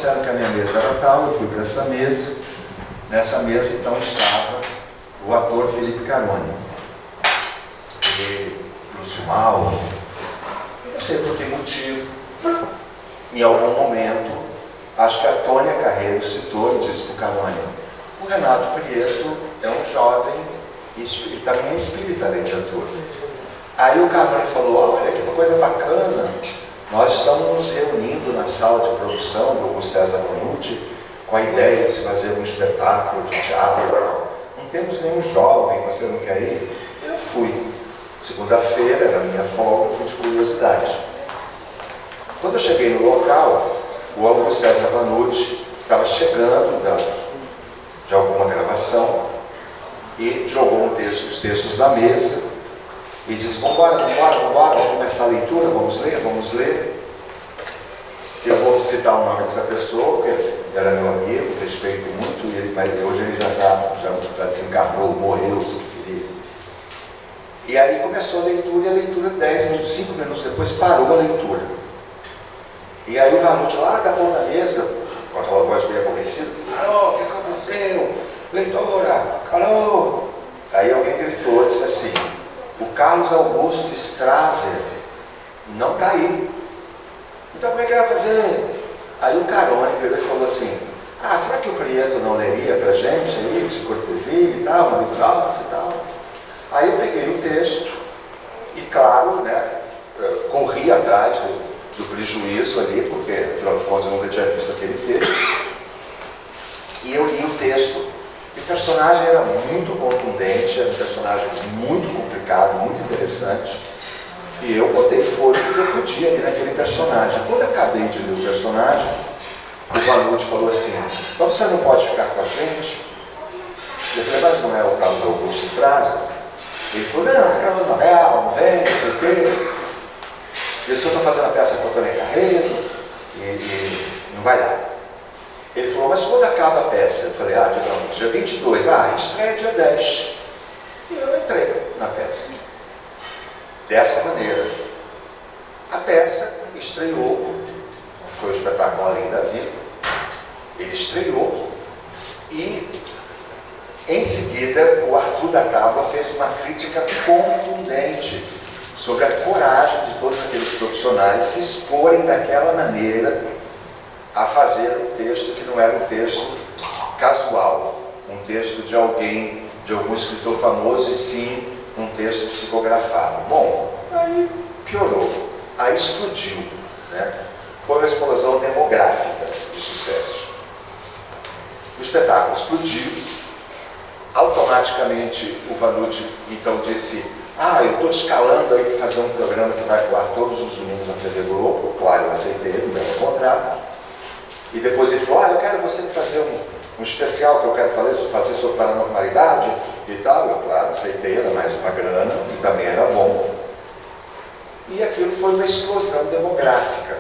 disseram que a minha mesa era tal, eu fui para essa mesa. Nessa mesa, então, estava o ator Felipe Caroni. E Lúcio Mauro, não sei por que motivo, em algum momento, acho que a Tônia Carreiro citou e disse para o Caroni: o Renato Prieto é um jovem e também é espírita, além de ator. Aí o Caroni falou: olha, que coisa bacana, nós estamos nos reunindo na sala de produção do Augusto César Vanucci com a ideia de se fazer um espetáculo de teatro. Não temos nenhum jovem, você não quer ir? Eu fui. Segunda-feira, era minha folga, eu fui de curiosidade. Quando eu cheguei no local, o Augusto César Vanucci estava chegando de alguma gravação e jogou os textos na mesa e disse: vamos começar a leitura, vamos ler. Eu vou citar o nome dessa pessoa, porque era meu amigo, respeito muito, mas hoje ele já desencarnou, morreu, se preferir. E aí começou a leitura, e a leitura 10 minutos, 5 minutos depois parou a leitura. E aí o Vanucci lá da ponta da mesa, com aquela voz bem aborrecida: parou, o que aconteceu? Leitora, parou! Aí alguém gritou, disse assim: o Carlos Augusto Strasser não está aí. Então como é que vai fazer? Aí o Caroni virou e falou assim: será que o Prieto não leria para a gente aí, de cortesia e tal, no livro e tal? Aí eu peguei o texto e, claro, corri atrás do prejuízo ali, porque afinal de contas eu nunca tinha visto aquele texto. E eu li o texto. E o personagem era muito contundente, era um personagem muito complicado, muito interessante. E eu botei fôlego que eu podia ali naquele personagem. Quando eu acabei de ler o personagem, o Vanucci falou assim: então você não pode ficar com a gente? Eu falei: mas não é o Carlos Augusto Strasser? Ele falou: não, tá gravando novela, não vem, não sei o quê. Eu disse: eu estou fazendo a peça com a Tônia Carreiro e não vai dar. Ele falou: mas quando acaba a peça? Eu falei: digamos, dia 22. A gente estreia dia 10. E eu entrei na peça. Dessa maneira. A peça estreou, foi o espetáculo Além da Vida. Ele estreou e, em seguida, o Arthur da Tábua fez uma crítica contundente sobre a coragem de todos aqueles profissionais se exporem daquela maneira a fazer um texto que não era um texto casual, um texto de alguém, de algum escritor famoso, e sim um texto psicografado. Bom, aí piorou, aí explodiu, Foi uma explosão demográfica de sucesso. O espetáculo explodiu. Automaticamente o Vanucci então disse: eu estou te escalando aí para fazer um programa que vai voar todos os domingos na TV Globo. Claro, eu aceitei, ele me deu um contrato. E depois ele falou: eu quero você fazer um especial que eu quero fazer sobre paranormalidade e tal. Eu, claro, aceitei, era mais uma grana e também era bom. E aquilo foi uma explosão demográfica.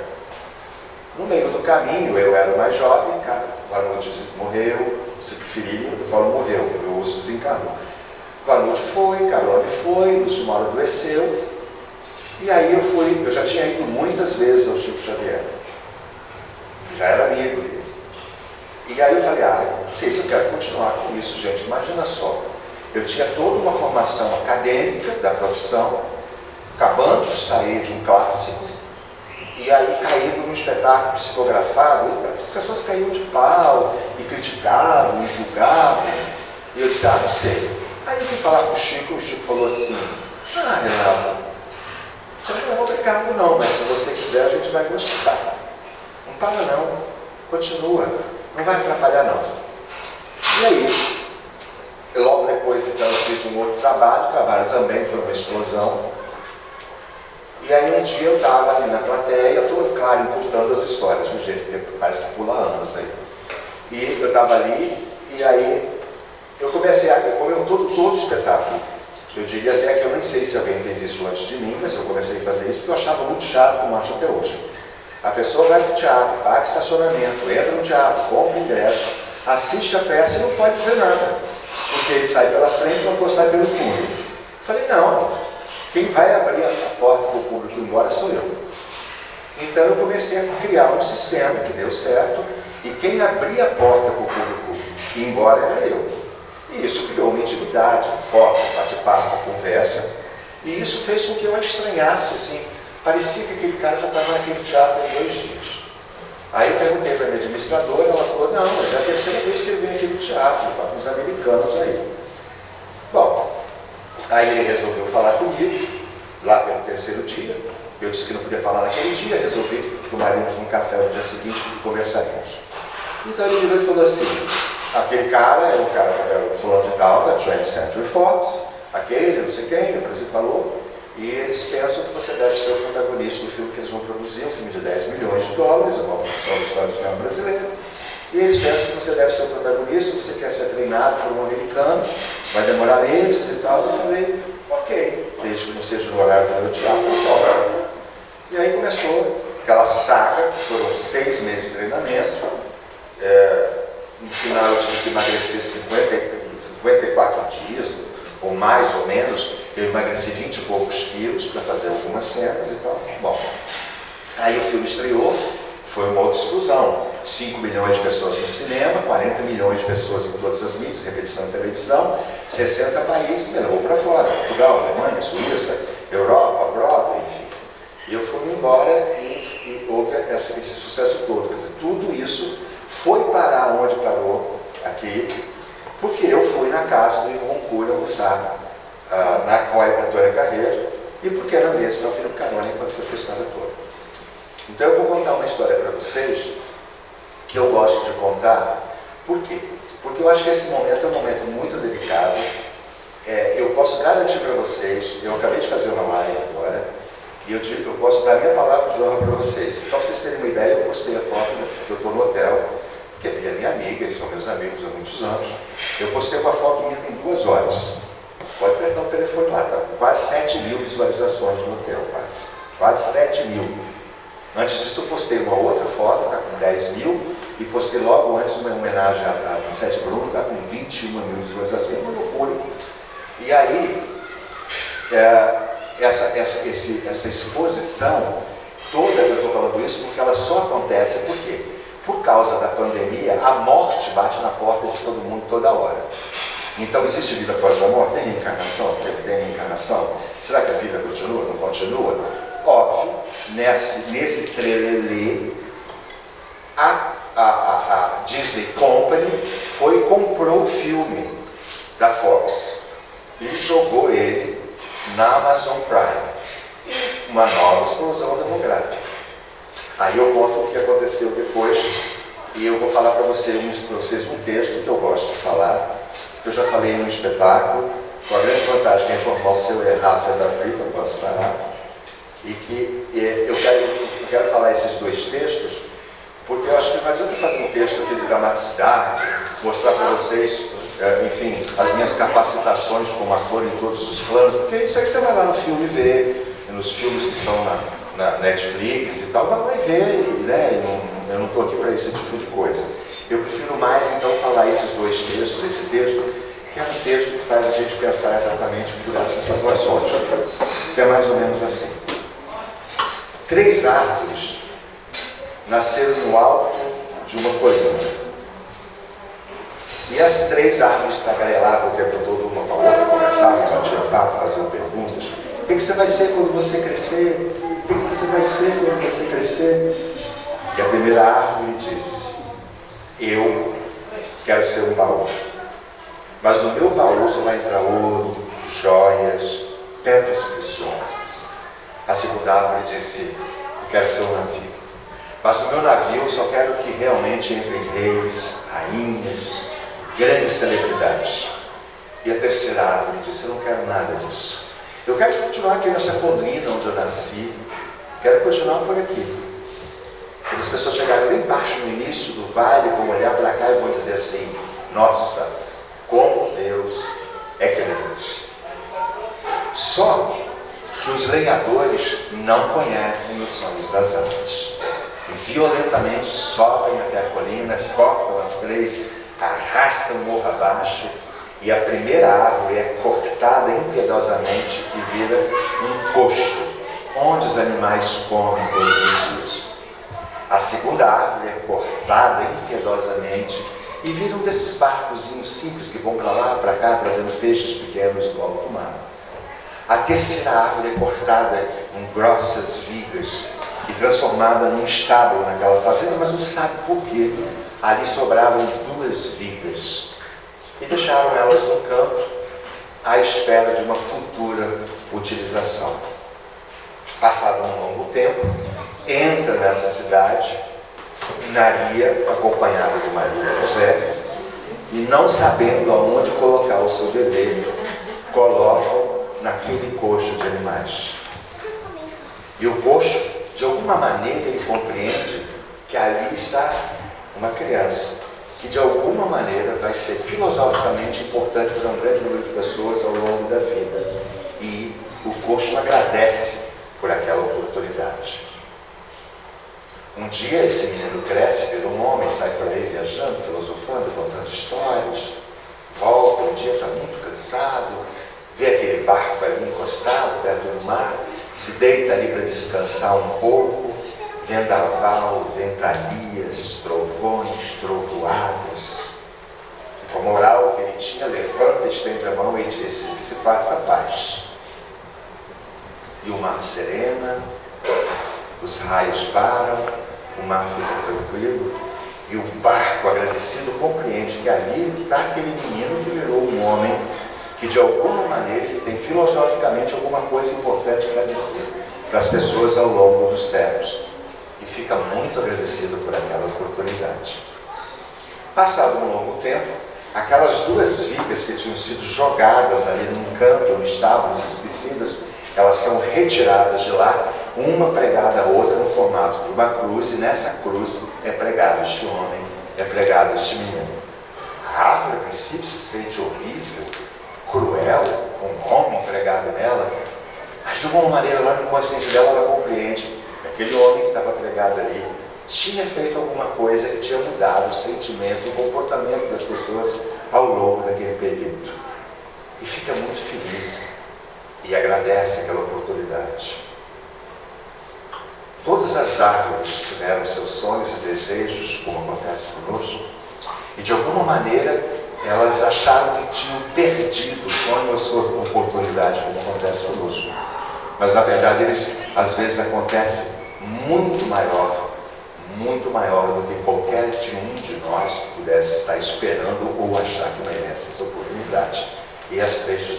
No meio do caminho, eu era mais jovem, o Vanucci morreu, se preferir, eu falo morreu, eu uso desencarnou. Vanucci foi, Caroni foi, Lúcio Mauro adoeceu. E aí eu já tinha ido muitas vezes ao Chico Xavier. Já era amigo dele. E aí eu falei: não sei se eu quero continuar com isso, gente. Imagina só, eu tinha toda uma formação acadêmica da profissão, acabando de sair de um clássico, e aí caído num espetáculo psicografado, as pessoas caíam de pau, e criticavam, e julgavam, e eu disse: não sei. Aí eu fui falar com o Chico falou assim: Renato, você não é obrigado não, mas se você quiser a gente vai gostar. Não para não, continua, não vai atrapalhar não. E aí, logo depois então eu fiz um outro trabalho, o trabalho também foi uma explosão. E aí um dia eu estava ali na plateia, estou, claro, encurtando as histórias, do jeito que parece que pula anos aí. E eu estava ali, e aí eu comecei como eu todo espetáculo. Eu diria até que eu nem sei se alguém fez isso antes de mim, mas eu comecei a fazer isso porque eu achava muito chato, como acho até hoje. A pessoa vai para o teatro, paga estacionamento, entra no teatro, compra ingresso, assiste a peça e não pode dizer nada, porque ele sai pela frente e o ator sai pelo fundo. Eu falei: não, quem vai abrir a porta para o público ir embora sou eu. Então eu comecei a criar um sistema que deu certo, E quem abria a porta para o público ir embora era eu. E isso criou uma intimidade, foto, bate-papo, conversa. E isso fez com que eu a estranhasse, assim. Parecia que aquele cara já estava naquele teatro há 2 dias. Aí eu perguntei para a minha administradora, ela falou, não, mas é a terceira vez que ele vem aqui no teatro, tá com os americanos aí. Bom, aí ele resolveu falar comigo, lá pelo 3º dia. Eu disse que não podia falar naquele dia, resolvi que tomaríamos um café no dia seguinte e conversaríamos. Então ele virou e falou assim, aquele cara era o fulano de tal da 20th Century Fox, aquele, não sei quem, o Brasil falou, e eles pensam que você deve ser o protagonista do filme que eles vão produzir, um filme de $10 milhões, uma produção da história do cinema brasileiro. E eles pensam que você deve ser o protagonista, você quer ser treinado por um americano, vai demorar meses e tal. Eu falei, ok, desde que não seja no horário do meu teatro, e aí começou aquela saga, que foram 6 meses de treinamento. No final eu tive que emagrecer 54 dias, ou mais ou menos. Eu emagreci 20 e poucos quilos para fazer algumas cenas e tal. Bom, aí o filme estreou, foi uma outra explosão. 5 milhões de pessoas no cinema, 40 milhões de pessoas em todas as mídias, repetição e televisão, 60 países, me levou para fora, Portugal, Alemanha, Suíça, Europa, Broadway, enfim. E eu fui embora e houve esse sucesso todo. Quer dizer, tudo isso foi parar onde parou aqui, porque eu fui na casa do Irmão Cury almoçar com a Tônia Carreiro, e porque era mesmo, eu fui no Canônico enquanto essa história toda. Então eu vou contar uma história para vocês, que eu gosto de contar. Por quê? Porque eu acho que esse momento é um momento muito delicado. Eu posso garantir para vocês, eu acabei de fazer uma live agora, e eu posso dar minha palavra de honra para vocês. Só para vocês terem uma ideia, eu postei a foto que eu estou no hotel, que é minha amiga, eles são meus amigos há muitos anos. Eu postei uma foto minha tem 2 horas. Pode apertar o telefone lá, tá? Quase 7 mil visualizações no hotel, quase 7 mil. Antes disso eu postei uma outra foto, tá com 10 mil, e postei logo antes uma homenagem a Sete Bruno, tá com 21 mil visualizações, uma loucura. E aí, essa exposição toda, eu estou falando isso porque ela só acontece, por quê? Por causa da pandemia, a morte bate na porta de todo mundo toda hora. Então, existe vida após a morte? Tem reencarnação? Tem reencarnação? Será que a vida continua? Não continua? Óbvio, nesse trelelê, a Disney Company foi e comprou o filme da Fox e jogou ele na Amazon Prime. Uma nova explosão demográfica. Aí eu conto o que aconteceu depois e eu vou falar para vocês um texto que eu gosto de falar, que eu já falei no espetáculo, com a grande vantagem que é informar o seu errado, você está frito, eu posso parar. E que eu quero falar esses 2 textos, porque eu acho que não adianta fazer um texto aqui de dramaticidade, mostrar para vocês, enfim, as minhas capacitações como ator em todos os planos, porque isso aí você vai lá no filme ver, nos filmes que estão na Netflix e tal, vai lá e ver, né? Eu não estou aqui para esse tipo de coisa. Eu prefiro mais, então, falar esses 2 textos, esse texto, que é um texto que faz a gente pensar exatamente por essas situações, que é mais ou menos assim. 3 árvores nasceram no alto de uma colina. E as 3 árvores tagarelavam o tempo todo, uma com a outra, conversavam, batiam papo, faziam perguntas. O que você vai ser quando você crescer? O que você vai ser quando você crescer? E a primeira árvore disse, eu quero ser um baú. Mas no meu baú só vai entrar ouro, joias, pedras preciosas. A segunda árvore disse, eu quero ser um navio. Mas no meu navio eu só quero que realmente entrem reis, rainhas, grandes celebridades. E a terceira árvore disse, eu não quero nada disso. Eu quero continuar aqui nessa colina onde eu nasci. Quero continuar por aqui. Quando as pessoas chegarem lá embaixo no início do vale, vão olhar para cá e vão dizer assim, nossa, como Deus é grande. Só que os lenhadores não conhecem os sonhos das árvores. E violentamente sobem até a colina, cortam as 3, arrastam o morro abaixo, e a primeira árvore é cortada impiedosamente e vira um coxo, onde os animais comem todos os dias. A segunda árvore é cortada impiedosamente e vira um desses barcozinhos simples que vão para lá, para cá, trazendo peixes pequenos do alto mar. A terceira árvore é cortada em grossas vigas e transformada num estábulo naquela fazenda, mas não sabe por quê. Ali sobraram 2 vigas e deixaram elas no canto à espera de uma futura utilização. Passado um longo tempo, entra nessa cidade Maria, acompanhada de Maria e José, e não sabendo aonde colocar o seu bebê, colocam naquele coxo de animais. E o coxo, de alguma maneira, ele compreende que ali está uma criança, que de alguma maneira vai ser filosoficamente importante para um grande número de pessoas ao longo da vida. E o coxo agradece por aquela oportunidade. Um dia esse menino cresce, vira um homem, sai por aí viajando, filosofando, contando histórias, volta, um dia está muito cansado, vê aquele barco ali encostado perto do mar, se deita ali para descansar um pouco, vendaval, ventanias, trovões, trovoadas. Com a moral que ele tinha, levanta, estende a mão e diz: que se faça paz. E o mar serena, os raios param, o mar fica tranquilo, e o barco agradecido compreende que ali está aquele menino que virou um homem, que de alguma maneira tem filosoficamente alguma coisa importante para dizer para as pessoas ao longo dos séculos. E fica muito agradecido por aquela oportunidade. Passado um longo tempo, aquelas 2 vigas que tinham sido jogadas ali num canto, em estábulos esquecidas, elas são retiradas de lá, uma pregada a outra no formato de uma cruz, e nessa cruz é pregado este homem, é pregado este menino. A árvore, a princípio, se sente horrível, cruel, um homem pregado nela, mas de alguma maneira lá no inconsciente dela ela compreende que aquele homem que estava pregado ali tinha feito alguma coisa que tinha mudado o sentimento, o comportamento das pessoas ao longo daquele período. E fica muito feliz e agradece aquela oportunidade. Todas as árvores tiveram seus sonhos e desejos, como acontece conosco, e de alguma maneira elas acharam que tinham perdido o sonho ou a sua oportunidade, como acontece conosco. Mas na verdade eles às vezes acontecem muito maior do que qualquer um de nós pudesse estar esperando ou achar que merece essa oportunidade. E as 3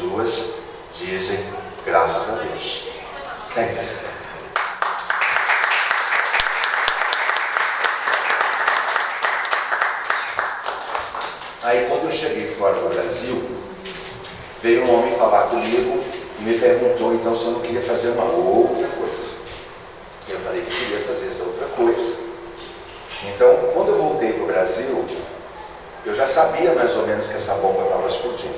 dizem: graças a Deus. É isso. Aí quando eu cheguei fora do Brasil, veio um homem falar comigo e me perguntou então se eu não queria fazer uma outra coisa. Eu falei que queria fazer essa outra coisa. Então, quando eu voltei para o Brasil, eu já sabia mais ou menos que essa bomba estava explodindo.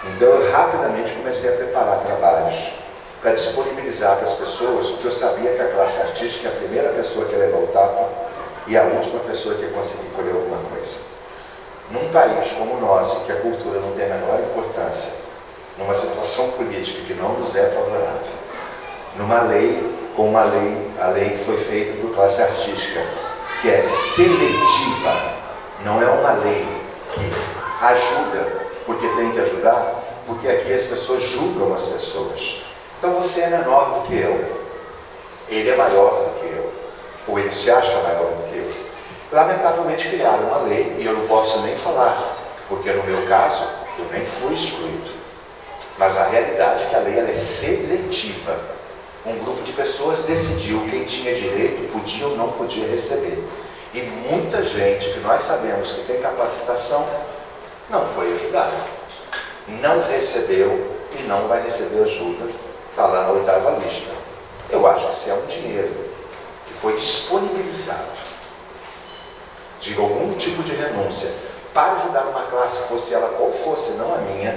Então eu rapidamente comecei a preparar trabalhos para disponibilizar para as pessoas, porque eu sabia que a classe artística é a primeira pessoa que ia levar o tapa e a última pessoa que ia conseguir colher alguma coisa. Num país como o nosso, em que a cultura não tem a menor importância, numa situação política que não nos é favorável, numa lei, como a lei que foi feita por classe artística, que é seletiva, não é uma lei que ajuda porque tem que ajudar, porque aqui as pessoas julgam as pessoas. Então você é menor do que eu, ele é maior do que eu, ou ele se acha maior do que eu. Lamentavelmente criaram uma lei, e eu não posso nem falar, porque no meu caso, eu nem fui excluído. Mas a realidade é que a lei ela é seletiva. Um grupo de pessoas decidiu quem tinha direito, podia ou não podia receber. E muita gente que nós sabemos que tem capacitação, não foi ajudada. Não recebeu e não vai receber ajuda, está lá na 8ª lista. Eu acho que isso é um dinheiro que foi disponibilizado de algum tipo de renúncia para ajudar uma classe, fosse ela qual fosse, não a minha.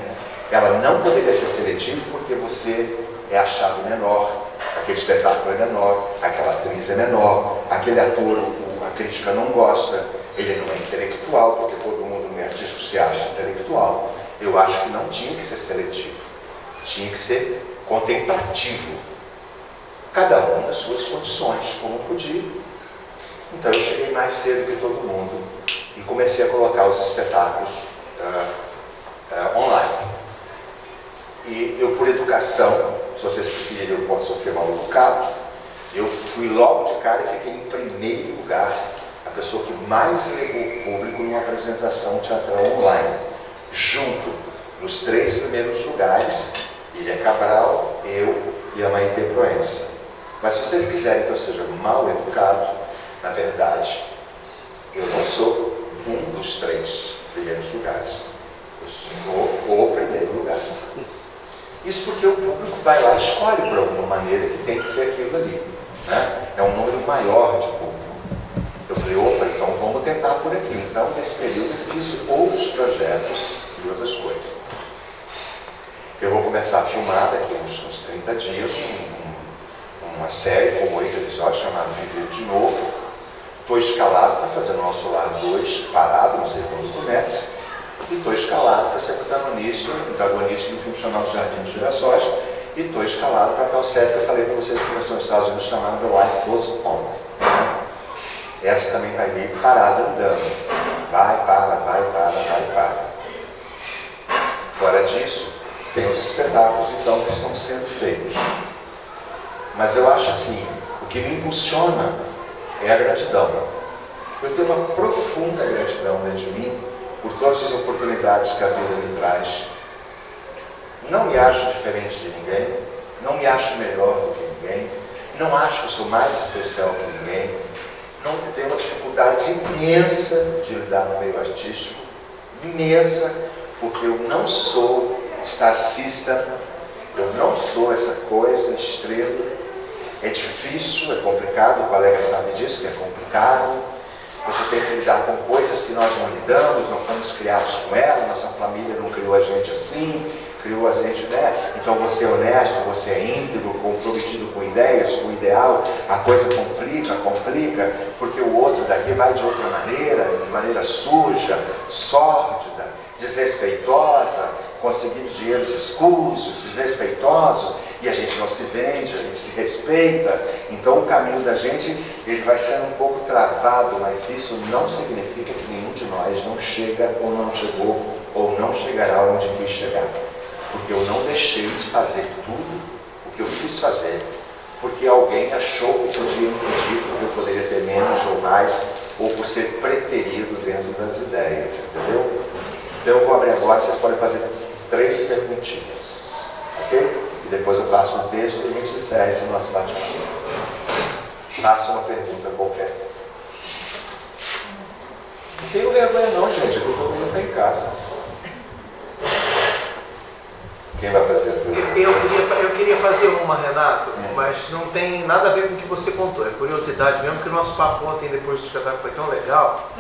Ela não poderia ser seletiva porque você é achado menor, aquele espetáculo é menor, aquela atriz é menor, aquele ator, a crítica não gosta, ele não é intelectual, porque todo mundo no meio artístico se acha intelectual. Eu acho que não tinha que ser seletivo, tinha que ser contemplativo. Cada um nas suas condições, como podia, Então eu cheguei mais cedo que todo mundo e comecei a colocar os espetáculos online. E eu, por educação, se vocês preferirem, eu posso ser mal educado, eu fui logo de cara e fiquei em primeiro lugar, a pessoa que mais levou o público numa apresentação teatral online, junto nos 3 primeiros lugares, Ilha Cabral, eu e a Maite Proença. Mas se vocês quiserem que eu seja mal educado, na verdade, eu não sou um dos 3 primeiros lugares. Eu sou o primeiro lugar. Isso porque o público vai lá e escolhe por alguma maneira que tem que ser aquilo ali. Né? É um número maior de público. Eu falei, opa, então vamos tentar por aqui. Então, nesse período, eu fiz outros projetos e outras coisas. Eu vou começar a filmar daqui a uns 30 dias uma série com 8 episódios chamada Viver de Novo. Estou escalado para fazer o Nosso Lar 2, parado, não sei quando começa. E estou escalado para ser protagonista de um filme chamado Jardim de Girassóis. E estou escalado para tal série que eu falei para vocês que começou nos Estados Unidos chamada Life Goes On. Essa também está meio parada andando. Vai, para. Fora disso, tem os espetáculos então que estão sendo feitos. Mas eu acho assim, o que me impulsiona é a gratidão. Eu tenho uma profunda gratidão dentro de mim por todas as oportunidades que a vida me traz. Não me acho diferente de ninguém, não me acho melhor do que ninguém, não acho que eu sou mais especial que ninguém, não tenho uma dificuldade imensa de lidar no meio artístico, imensa, porque eu não sou starcista, eu não sou essa coisa estrela. É difícil, é complicado, o colega sabe disso, que é complicado. Você tem que lidar com coisas que nós não lidamos, não fomos criados com elas, nossa família não criou a gente assim, criou a gente, né? Então você é honesto, você é íntegro, comprometido com ideias, com ideal, a coisa complica, porque o outro daqui vai de outra maneira, de maneira suja, sórdida, desrespeitosa, conseguindo dinheiros escusos, desrespeitosos, e a gente não se vende, a gente se respeita. Então o caminho da gente, ele vai sendo um pouco travado, mas isso não significa que nenhum de nós não chega ou não chegou ou não chegará onde quis chegar. Porque eu não deixei de fazer tudo o que eu quis fazer, porque alguém achou que podia impedir, porque eu poderia ter menos ou mais, ou por ser preterido dentro das ideias, entendeu? Então eu vou abrir agora, vocês podem fazer 3 perguntinhas, ok? E depois eu faço um texto e a gente encerra esse nosso bate-papo. Faça uma pergunta qualquer. Não tenho vergonha não, gente, aqui todo mundo está em casa. Quem vai fazer a pergunta? Eu queria fazer uma, Renato, mas não tem nada a ver com o que você contou. É curiosidade mesmo, que o nosso papo ontem, depois do espetáculo, foi tão legal.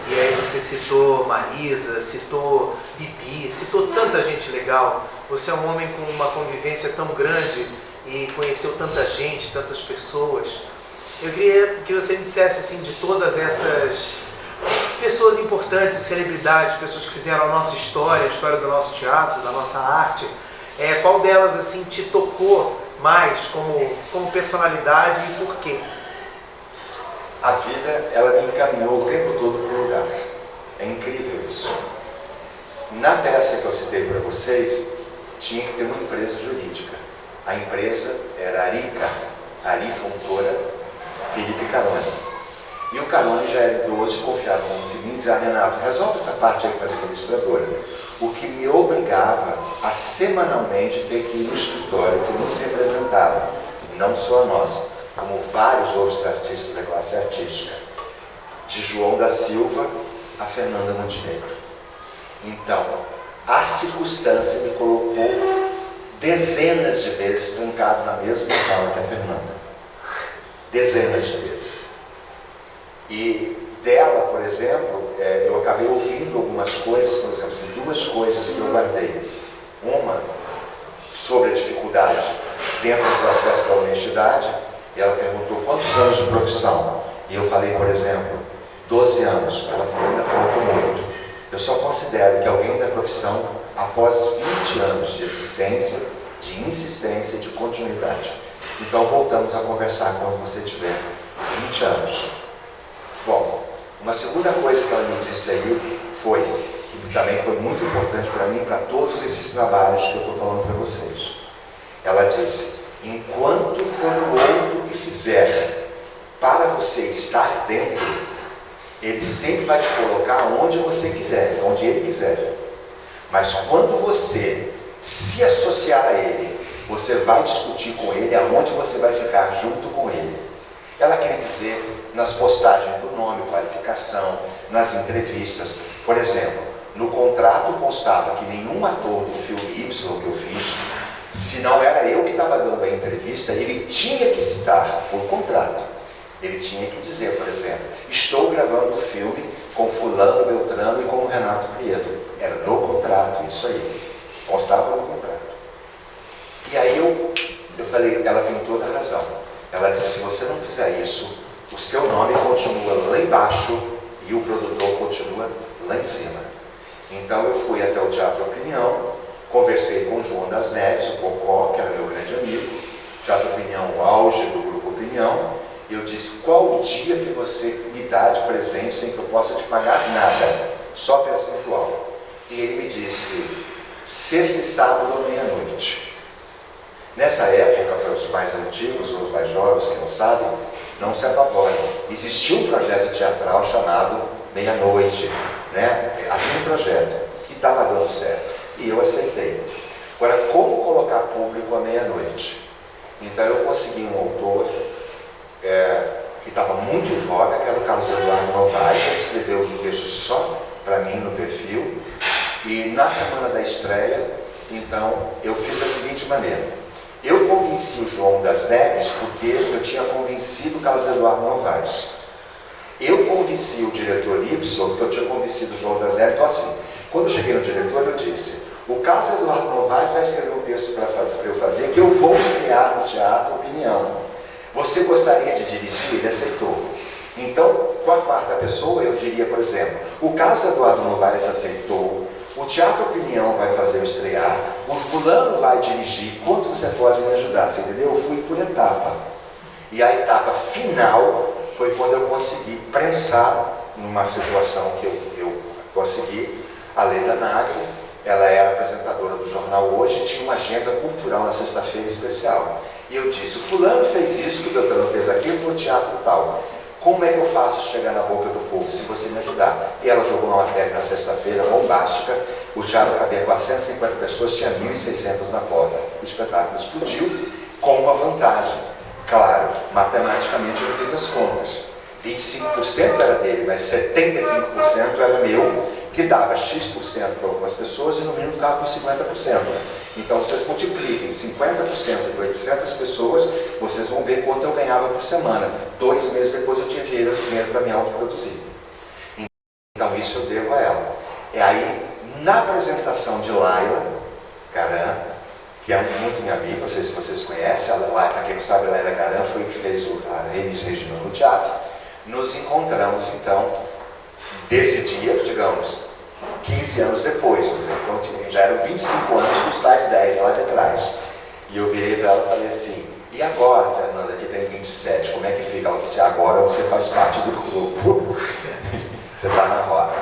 E aí você citou Marisa, citou Bibi, citou tanta gente legal. Você é um homem com uma convivência tão grande e conheceu tanta gente, tantas pessoas. Eu queria que você me dissesse assim, de todas essas pessoas importantes, celebridades, pessoas que fizeram a nossa história, a história do nosso teatro, da nossa arte, qual delas assim te tocou mais como personalidade e por quê? A vida, ela me encaminhou o tempo todo para o lugar. É incrível isso. Na peça que eu citei para vocês, tinha que ter uma empresa jurídica. A empresa era Ari Fontoura, Felipe Caroni. E o Caroni já era idoso e confiava muito em mim, dizia, Renato, resolve essa parte aí com a administradora. O que me obrigava a semanalmente ter que ir no escritório que nos representava, não só a nossa, como vários outros artistas da classe artística, de João da Silva a Fernanda Montenegro. Então, a circunstância me colocou dezenas de vezes trancado na mesma sala que a Fernanda. Dezenas de vezes. E dela, por exemplo, eu acabei ouvindo algumas coisas, por exemplo, assim, 2 coisas que eu guardei. Uma, sobre a dificuldade dentro do processo da honestidade. E ela perguntou, quantos anos de profissão? E eu falei, por exemplo, 12 anos. Ela falou, ainda faltou muito. Eu só considero que alguém da profissão, após 20 anos de existência, de insistência, de continuidade. Então voltamos a conversar quando você tiver 20 anos. Uma segunda coisa que ela me disse aí foi, que também foi muito importante para mim, para todos esses trabalhos que eu estou falando para vocês. Ela disse, enquanto for o outro que fizer para você estar dentro, ele sempre vai te colocar onde você quiser, onde ele quiser. Mas quando você se associar a ele, você vai discutir com ele aonde você vai ficar junto com ele. Ela quer dizer nas postagens do nome, qualificação, nas entrevistas. Por exemplo, no contrato constava que nenhum ator do filme Y que eu fiz, se não era eu que estava dando a entrevista, ele tinha que citar por contrato. Ele tinha que dizer, por exemplo, estou gravando o filme com fulano, Beltrano e com o Renato Prieto. Era no contrato, isso aí. Constava no contrato. E aí eu falei, ela tem toda a razão. Ela disse, se você não fizer isso, o seu nome continua lá embaixo e o produtor continua lá em cima. Então eu fui até o Teatro Opinião, conversei com o João das Neves, o Cocó, que era meu grande amigo, Teatro Opinião, o auge do Grupo Opinião, e eu disse, qual o dia que você me dá de presente sem que eu possa te pagar nada, só percentual? E ele me disse, sexta e sábado à meia-noite. Nessa época, para os mais antigos ou os mais jovens que não sabem, não se apavorem. Existia um projeto teatral chamado Meia-Noite, né? Havia um projeto que estava dando certo e eu aceitei. Agora, como colocar público à meia-noite? Então eu consegui um autor que estava muito em voga, que era o Carlos Eduardo Novaes, que escreveu um texto só para mim no perfil, e na semana da estreia, então, eu fiz da seguinte maneira. Eu convenci o João das Neves porque eu tinha convencido o Carlos Eduardo Novaes. Eu convenci o diretor Y porque eu tinha convencido o João das Neves. Então assim, quando eu cheguei no diretor eu disse, o Carlos Eduardo Novaes vai escrever um texto para eu fazer que eu vou estrear no Teatro Opinião. Você gostaria de dirigir? Ele aceitou. Então, com a quarta pessoa eu diria, por exemplo, o Carlos Eduardo Novaes aceitou, o Teatro Opinião vai fazer o estrear, o fulano vai dirigir, quanto você pode me ajudar? Você entendeu? Eu fui por etapa. E a etapa final foi quando eu consegui prensar numa situação que eu consegui. A Leda Nagel, ela era apresentadora do jornal Hoje e tinha uma agenda cultural na sexta-feira especial. E eu disse, o fulano fez isso, que o Beltrano fez aquilo, no teatro tal. Como é que eu faço chegar na boca do povo, se você me ajudar? E ela jogou uma matéria na sexta-feira, bombástica, o teatro cabia 450 pessoas, tinha 1.600 na porta. O espetáculo explodiu com uma vantagem. Claro, matematicamente eu fiz as contas. 25% era dele, mas 75% era meu, que dava X% para algumas pessoas e no mínimo ficava com 50%. Então vocês multipliquem 50% de 800 pessoas, vocês vão ver quanto eu ganhava por semana. 2 meses depois eu tinha dinheiro para me autoproduzir. Então isso eu devo a ela. E aí, na apresentação de Laila Caran, que é muito minha amiga, não sei se vocês conhecem, para quem não sabe, a Laila Caran foi que fez a Elis Regina no teatro. Nos encontramos então, desse dia, digamos, 15 anos depois, então já eram 25 anos dos tais 10 lá de trás. E eu virei para ela e falei assim, e agora, Fernanda, que tem 27, como é que fica? Ela falou assim, agora você faz parte do grupo, você está na roda.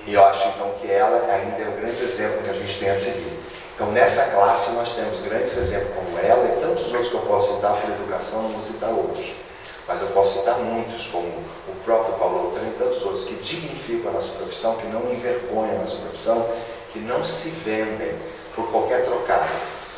E eu acho então que ela ainda é um grande exemplo que a gente tem a seguir. Então nessa classe nós temos grandes exemplos como ela e tantos outros que eu posso citar por educação, não vou citar outros. Mas eu posso citar muitos, como o próprio Paulo Outran e tantos outros, que dignificam a nossa profissão, que não envergonham a nossa profissão, que não se vendem por qualquer trocado.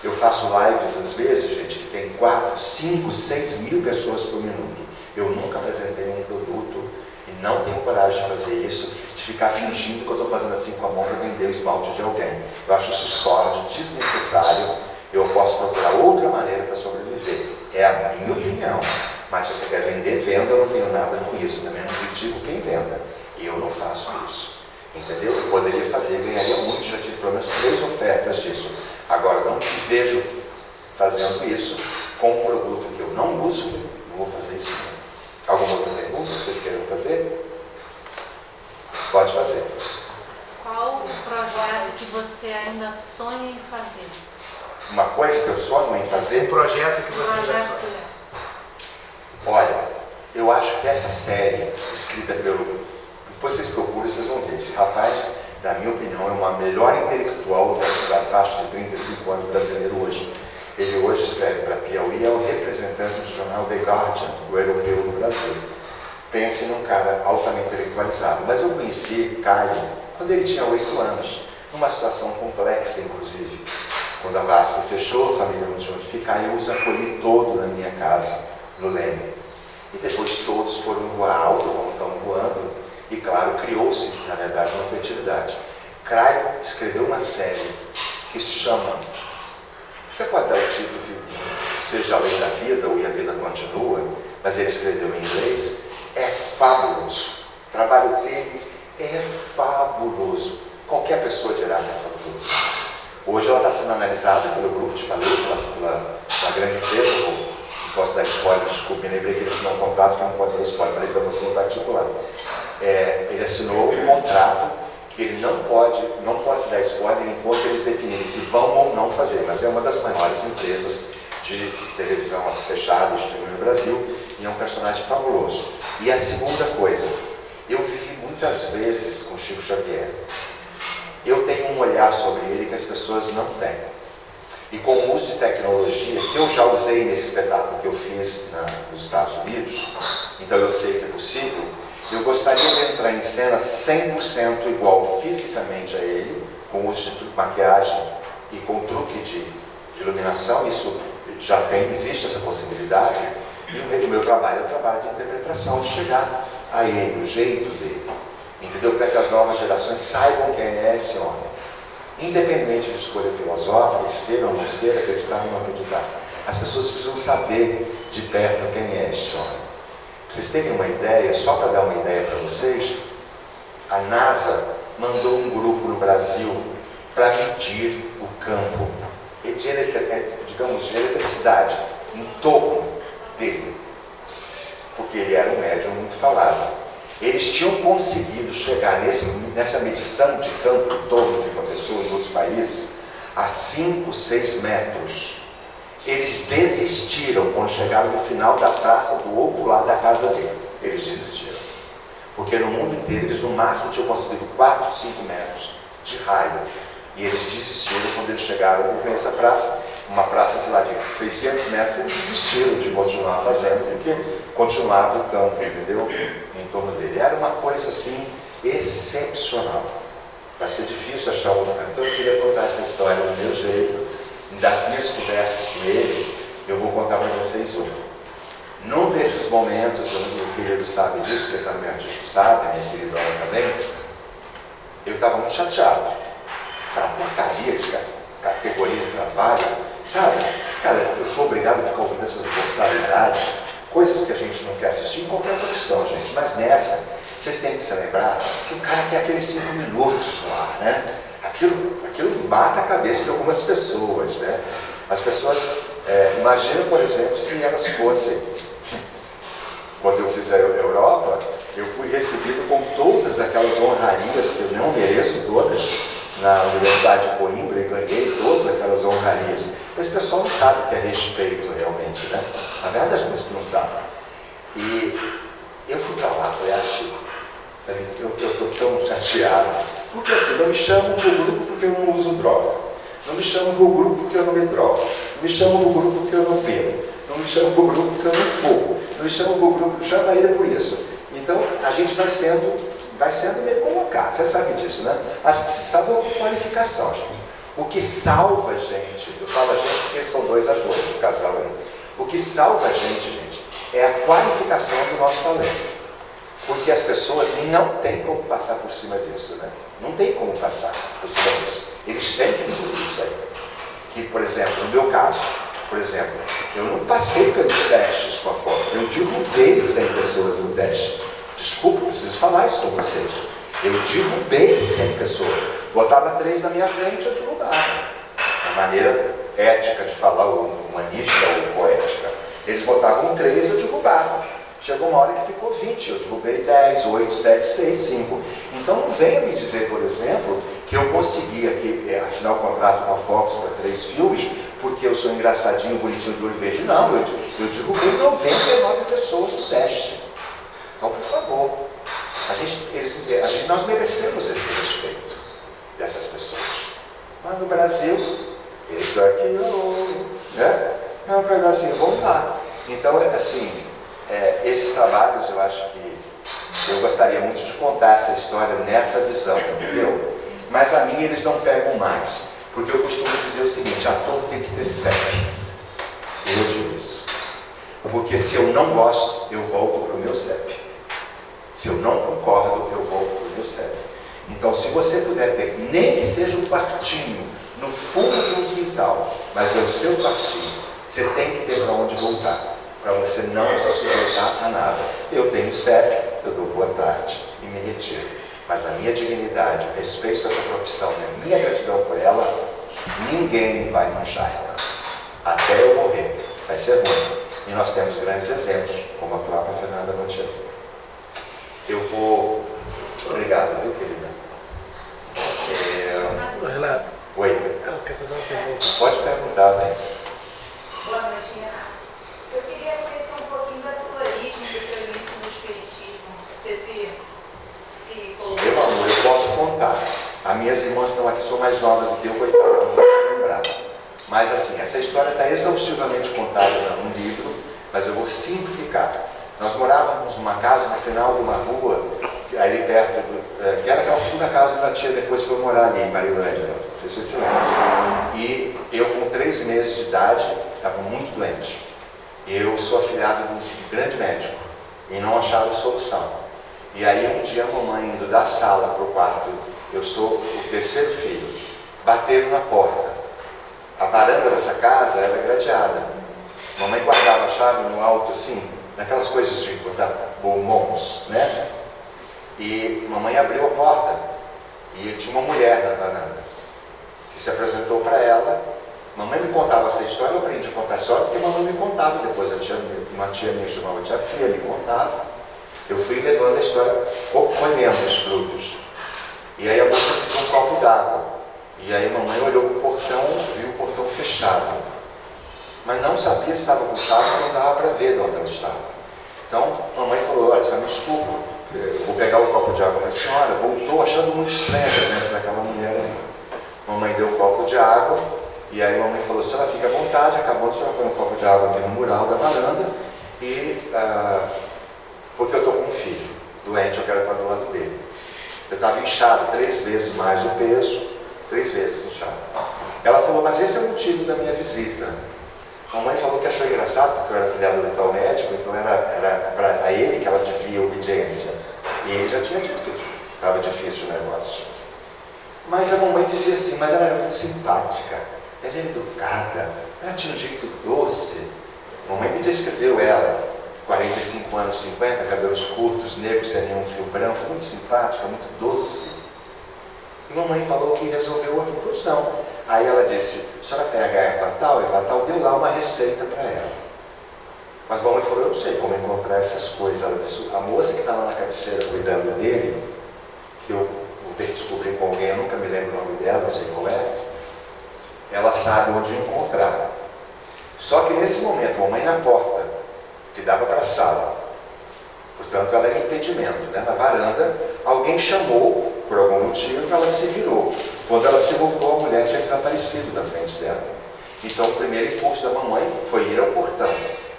Eu faço lives às vezes, gente, que tem 4, 5, 6 mil pessoas por minuto. Eu nunca apresentei um produto e não tenho coragem de fazer isso, de ficar fingindo que eu estou fazendo assim com a mão para vender o esmalte de alguém. Eu acho isso sórdido, desnecessário. Eu posso procurar outra maneira para sobreviver. É a minha opinião. Mas se você quer vender, venda, eu não tenho nada com isso. Também não critico quem venda. E eu não faço isso. Entendeu? Eu poderia fazer, ganharia muito, já tive pelo menos 3 ofertas disso. Agora, não me vejo fazendo isso com um produto que eu não uso, não vou fazer isso. Alguma outra pergunta que vocês querem fazer? Pode fazer. Qual o projeto que você ainda sonha em fazer? Uma coisa que eu sonho em fazer? Um projeto que você já sonha. Olha, Eu acho que essa série, escrita pelo... Depois vocês procuram, vocês vão ver. Esse rapaz, na minha opinião, é uma melhor intelectual da faixa de 35 anos brasileiro hoje. Ele hoje escreve para Piauí, é o representante do jornal The Guardian, o europeu no Brasil. Pense num cara altamente intelectualizado. Mas eu conheci Caio quando ele tinha 8 anos, numa situação complexa, inclusive. Quando a VASP fechou, a família não tinha onde ficar, eu os acolhi todo na minha casa, no Leme. E depois todos foram voar alto, como estão voando, e claro, criou-se, na verdade, uma fertilidade. Caio escreveu uma série que se chama, você pode dar o título que seja A Lei da Vida ou E a Vida Continua, mas ele escreveu em inglês, é fabuloso. O trabalho dele é fabuloso. Qualquer pessoa dirá que é fabuloso. Hoje ela está sendo analisada pelo grupo, te falei, pela grande empresa, posso dar spoiler, desculpe, me lembrei que ele assinou um contrato que eu não pode dar spoiler, falei para você em particular. Ele assinou um contrato que ele não pode dar spoiler enquanto eles definirem se vão ou não fazer, mas é uma das maiores empresas de televisão fechada, streaming no Brasil, e é um personagem fabuloso. E a segunda coisa, eu vivi muitas vezes com Chico Xavier. Eu tenho um olhar sobre ele que as pessoas não têm. E com o uso de tecnologia, que eu já usei nesse espetáculo que eu fiz nos Estados Unidos, então eu sei que é possível, eu gostaria de entrar em cena 100% igual fisicamente a ele, com o uso de maquiagem e com truque de iluminação, isso já existe essa possibilidade, e o meu trabalho é o trabalho de interpretação, de chegar a ele, o jeito dele, entendeu? Para que as novas gerações saibam quem é esse homem. Independente de escolha filosófica, de ser ou não ser, acreditar ou não acreditar. As pessoas precisam saber de perto quem é este homem. Para vocês terem uma ideia, só para dar uma ideia para vocês, a NASA mandou um grupo no Brasil para medir o campo de eletricidade em torno dele, porque ele era um médium muito falado. Eles tinham conseguido chegar nessa medição de campo em torno de uma pessoa em outros países a 5, 6 metros. Eles desistiram quando chegaram no final da praça do outro lado da casa dele. Eles desistiram. Porque no mundo inteiro eles no máximo tinham conseguido 4, 5 metros de raio. E eles desistiram quando eles chegaram nessa praça, uma praça, sei lá, de 600 metros, eles desistiram de continuar fazendo, porque continuava o campo, entendeu? Em torno dele. Era uma coisa assim excepcional. Vai ser difícil achar outro. Então eu queria contar essa história do meu jeito, das minhas conversas com ele. Eu vou contar para vocês hoje. Num desses momentos, meu querido sabe disso, que também artista sabe, minha querida Ana também, eu estava muito chateado. Essa porcaria de categoria de trabalho, sabe? Cara, eu sou obrigado a ficar ouvindo essas responsabilidades, coisas que a gente não quer assistir em qualquer profissão, gente. Mas nessa, vocês têm que se lembrar que o cara quer aqueles 5 minutos lá, né? Aquilo mata a cabeça de algumas pessoas, né? As pessoas, imaginam, por exemplo, se elas fossem, quando eu fiz a Europa, eu fui recebido com todas aquelas honrarias que eu não mereço todas, na Universidade de Coimbra, e ganhei todas aquelas honrarias. Esse pessoal não sabe o que é respeito realmente, né? Na verdade, as pessoas não sabem. E eu fui para lá, falei, Chico, eu estou tão chateado, porque assim, não me chamam para o grupo porque eu não uso droga, não me chamam para o grupo porque eu não me drogo, não me chamam para o grupo porque eu não bebo, não me chamam para o grupo porque eu não fumo, não me chamam para o grupo, chama ele por isso. Então, a gente vai sendo meio colocado, você sabe disso, né? A gente sabe a qualificação, gente. O que salva a gente, eu falo a gente porque são 2 atores, o casal aí. O que salva a gente, é a qualificação do nosso talento. Porque as pessoas não têm como passar por cima disso, né? Não tem como passar por cima disso. Eles têm que engolir isso aí. Que, por exemplo, no meu caso, por exemplo, eu não passei pelos testes com a Fox, eu derrubei 100 pessoas no teste. Desculpa, preciso falar isso com vocês. Eu derrubei 100 pessoas. Botava 3 na minha frente, eu derrubava. A maneira ética de falar, ou humanista ou poética. Eles botavam 3, eu derrubava. Chegou uma hora que ficou 20, eu derrubei 10, 8, 7, 6, 5. Então não venha me dizer, por exemplo, que eu conseguia assinar o contrato com a Fox para 3 filmes, porque porque eu sou engraçadinho, bonitinho, do olho verde. Não, eu derrubei 99 pessoas do teste. Então, por favor, nós merecemos esse respeito dessas pessoas. Mas no Brasil, isso aqui, né? É um pedacinho, vamos lá. Então, assim, esses trabalhos eu acho que eu gostaria muito de contar essa história nessa visão, entendeu? Mas a minha eles não pegam mais. Porque eu costumo dizer o seguinte, ator tem que ter CEP. Eu digo isso. Porque se eu não gosto, eu volto para o meu CEP. Se eu não concordo, eu volto para o meu CEP. Então, se você puder ter, nem que seja um quartinho, no fundo de um quintal, mas é o seu quartinho, você tem que ter para onde voltar, para você não se sujeitar a nada. Eu tenho CEP, eu dou boa tarde e me retiro. Mas a mina dignidade, o respeito a essa profissão, a minha gratidão por ela, ninguém vai manchar ela. Até eu morrer. Vai ser ruim. E nós temos grandes exemplos, como a própria Fernanda Montiel. Eu vou... Obrigado, viu, querida? Renato. Oi. Ela quer fazer uma pergunta. Pode perguntar, velho. Boa noite, Renato. Eu queria conhecer um pouquinho da tua origem, do teu início no Espiritismo. Você se colocou... Meu amor, eu posso contar. As minhas irmãs estão aqui, sou mais nova do que eu, coitado, não vou lembrar. Mas assim, essa história está exaustivamente contada num livro, mas eu vou simplificar. Nós morávamos numa casa no final de uma rua, ali perto, que era aquela segunda casa da tia, depois foi morar ali em Marilândia, não sei se você se lembra. E eu, com 3 meses de idade, estava muito doente. Eu sou afilhado de um grande médico e não achava solução. E aí um dia a mamãe indo da sala para o quarto, eu sou o 3º filho, bateram na porta. A varanda dessa casa era gradeada. Mamãe guardava a chave no alto assim, naquelas coisas de botar bombons, né? E mamãe abriu a porta e tinha uma mulher na varanda que se apresentou para ela. Mamãe me contava essa história, eu aprendi a contar a história porque mamãe me contava depois. Uma tia minha chamava tia Fia, me contava. Eu fui levando a história, colhendo os frutos. E aí a moça pediu um copo d'água. E aí mamãe olhou para o portão, viu o portão fechado. Mas não sabia se estava com chave, não dava para ver de onde ela estava. Então, mamãe falou, olha, me desculpa, vou pegar o copo de água da senhora. Voltou achando muito estranho a presença daquela mulher aí. Mamãe deu o copo de água, e aí mamãe falou, a senhora fica à vontade, acabou, a senhora põe um copo de água aqui no mural da varanda, e porque eu estou com um filho doente, eu quero estar do lado dele. Eu estava inchado 3 vezes mais o peso, 3 vezes inchado. Ela falou, mas esse é o motivo da minha visita. A mãe falou que achou engraçado, porque eu era afilhado do tal médico, então era para ele que ela devia obediência. E ele já tinha dito que estava difícil o negócio. Mas a mamãe dizia assim, mas ela era muito simpática, ela era educada, ela tinha um jeito doce. A mamãe me descreveu ela, 45 anos, 50, cabelos curtos, negros, sem nenhum fio branco, muito simpática, muito doce. E mamãe falou que resolveu ouvir, pois não. Aí ela disse, a senhora pega a erva tal, deu lá uma receita para ela. Mas a mamãe falou, eu não sei como encontrar essas coisas. Ela disse, a moça que está lá na cabeceira cuidando dele, que eu vou ter que descobrir com alguém, eu nunca me lembro o nome dela, não sei qual é, ela sabe onde encontrar. Só que nesse momento, a mamãe na porta, que dava para a sala, portanto ela era impedimento, né? Na varanda, alguém chamou, por algum motivo, ela se virou. Quando ela se voltou, a mulher tinha desaparecido da frente dela. Então o primeiro impulso da mamãe foi ir ao portão,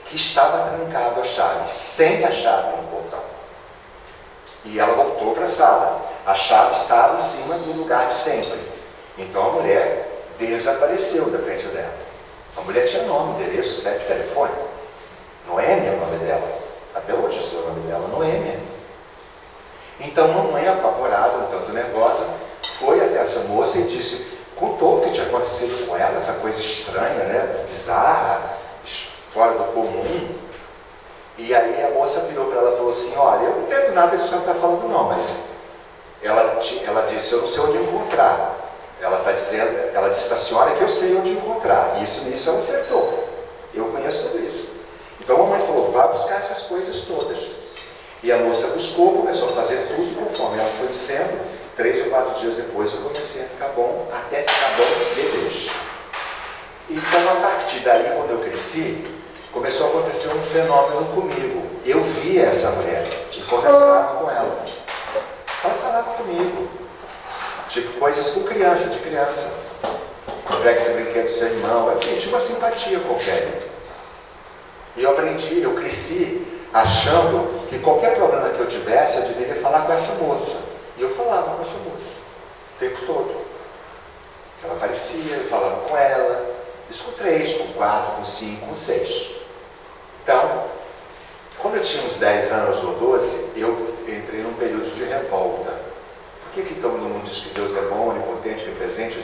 que estava trancado a chave, sem a chave no portão. E ela voltou para a sala. A chave estava em cima do lugar de sempre. Então a mulher desapareceu da frente dela. A mulher tinha nome, endereço, CEP, telefone. Noêmia é o nome dela. Até hoje eu sei o nome dela, Noêmia. Então mamãe, apavorada, um tanto nervosa, foi até essa moça e disse, contou o que tinha acontecido com ela, essa coisa estranha, né? Bizarra, fora do comum. E aí a moça virou para ela e falou assim, olha, eu não entendo nada disso que você está falando não, mas ela disse, eu não sei onde encontrar. Ela disse para a senhora que eu sei onde encontrar. E nisso ela acertou. Eu conheço tudo isso. Então a mamãe falou, vá buscar essas coisas todas. E a moça buscou, começou a fazer tudo conforme ela foi dizendo. 3 ou 4 dias depois eu comecei a ficar bom, até ficar bom de vez. Então, a partir daí, quando eu cresci, começou a acontecer um fenômeno comigo. Eu via essa mulher e conversava com ela. Ela falava comigo. Tipo, coisas com criança, de criança. Pega esse brinquedo do seu irmão. Enfim, tinha uma simpatia qualquer. E eu aprendi, eu cresci achando que qualquer problema que eu tivesse, eu deveria falar com essa moça. E eu falava com essa moça o tempo todo. Ela aparecia, eu falava com ela. Isso com 3, com 4, com 5, com 6. Então, quando eu tinha uns 10 anos ou 12, eu entrei num período de revolta. Por que todo mundo diz que Deus é bom, onipotente, onipresente,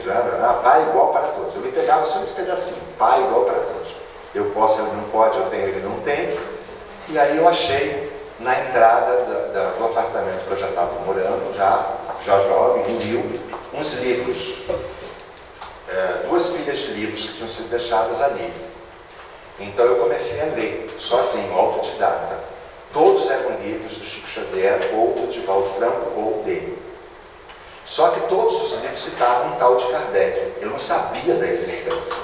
pai igual para todos? Eu me pegava só nesse pedacinho, pai igual para todos. Eu posso, ele não pode, eu tenho, ele não tem. E aí eu achei, na entrada do apartamento que eu já estava morando, já jovem, em Rio, uns livros. 2 pilhas de livros que tinham sido deixadas ali. Então eu comecei a ler, sozinho, autodidata. Todos eram livros do Chico Xavier, ou do Divaldo Franco, ou dele. Só que todos os livros citavam um tal de Kardec. Eu não sabia da existência.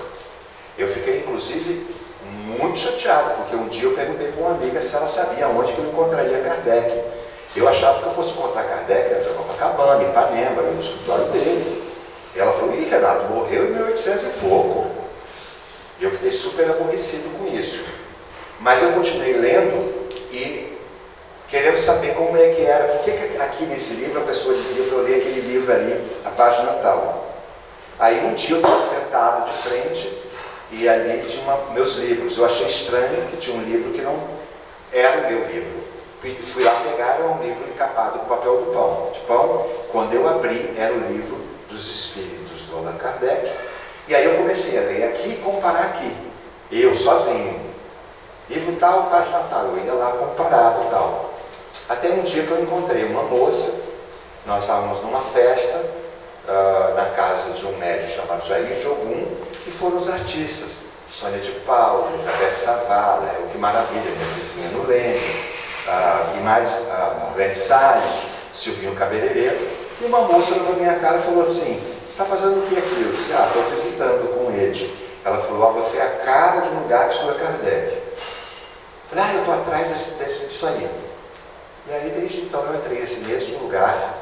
Eu fiquei, inclusive, muito chateado, porque um dia eu perguntei para uma amiga se ela sabia onde que eu encontraria Kardec. Eu achava que eu fosse encontrar Kardec em Copacabana, em Ipanema, no escritório dele. E ela falou, ih, Renato, morreu em 1800 e pouco. E eu fiquei super aborrecido com isso. Mas eu continuei lendo e querendo saber como é que era. Por que aqui nesse livro a pessoa dizia para eu ler aquele livro ali, a página tal. Aí um dia eu estava sentado de frente e ali tinha meus livros. Eu achei estranho que tinha um livro que não era o meu livro. E fui lá pegar, era um livro encapado com papel do pão. De pão, quando eu abri, era o livro dos Espíritos do Allan Kardec. E aí eu comecei a ler aqui e comparar aqui. Eu, sozinho. Livro tal, página tal. Eu ia lá, comparava e tal. Até um dia que eu encontrei uma moça. Nós estávamos numa festa na casa de um médium chamado Jair de Ogum, e foram os artistas. Sônia de Paula, Elizabeth Savala, o que maravilha, minha vizinha no Leme, e mais Red Salles, Silvinho Cabeleireiro. E uma moça olhou na minha cara e falou assim, você está fazendo o que aqui? Eu disse, estou visitando com ele. Ela falou, você é a cara de um lugar que estuda Kardec. Eu falei, eu estou atrás disso aí. E aí, desde então, eu entrei nesse mesmo lugar,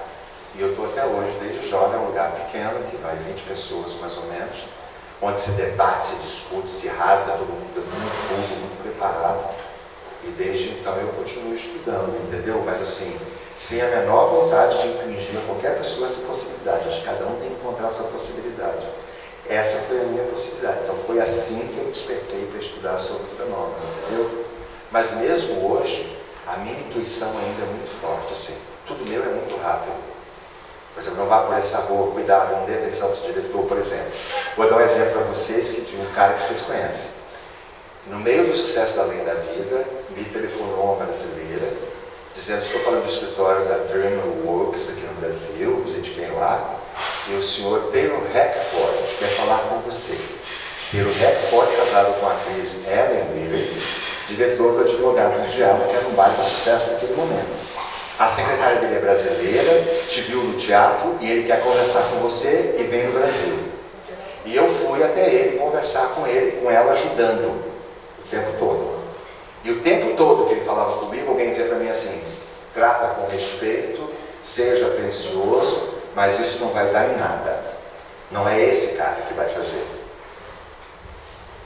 e eu estou até hoje, desde jovem, é um lugar pequeno, que vai 20 pessoas mais ou menos, onde se debate, se discute, se rasga, todo mundo muito culto, muito preparado. E desde então eu continuo estudando, entendeu? Mas assim, sem a menor vontade de impingir a qualquer pessoa essa possibilidade. Acho que cada um tem que encontrar a sua possibilidade. Essa foi a minha possibilidade. Então foi assim que eu despertei para estudar sobre o fenômeno, entendeu? Mas mesmo hoje, a minha intuição ainda é muito forte, assim. Tudo meu é muito rápido. Por exemplo, não vá por essa rua, cuidado, não dê atenção para o diretor, por exemplo. Vou dar um exemplo para vocês de um cara que vocês conhecem. No meio do sucesso da Além da Vida, me telefonou uma brasileira, dizendo, estou falando do escritório da Dreamworks aqui no Brasil, não sei de quem lá, e o senhor Taylor Hackford quer falar com você. Taylor Hackford, casado com a atriz Ellen Mirren, diretor do Advogado do Diabo, que era um baita sucesso naquele momento. A secretária dele é brasileira, te viu no teatro e ele quer conversar com você e vem no Brasil. E eu fui até ele conversar com ele, com ela ajudando o tempo todo. E o tempo todo que ele falava comigo, alguém dizia para mim assim, trata com respeito, seja atencioso, mas isso não vai dar em nada. Não é esse cara que vai fazer.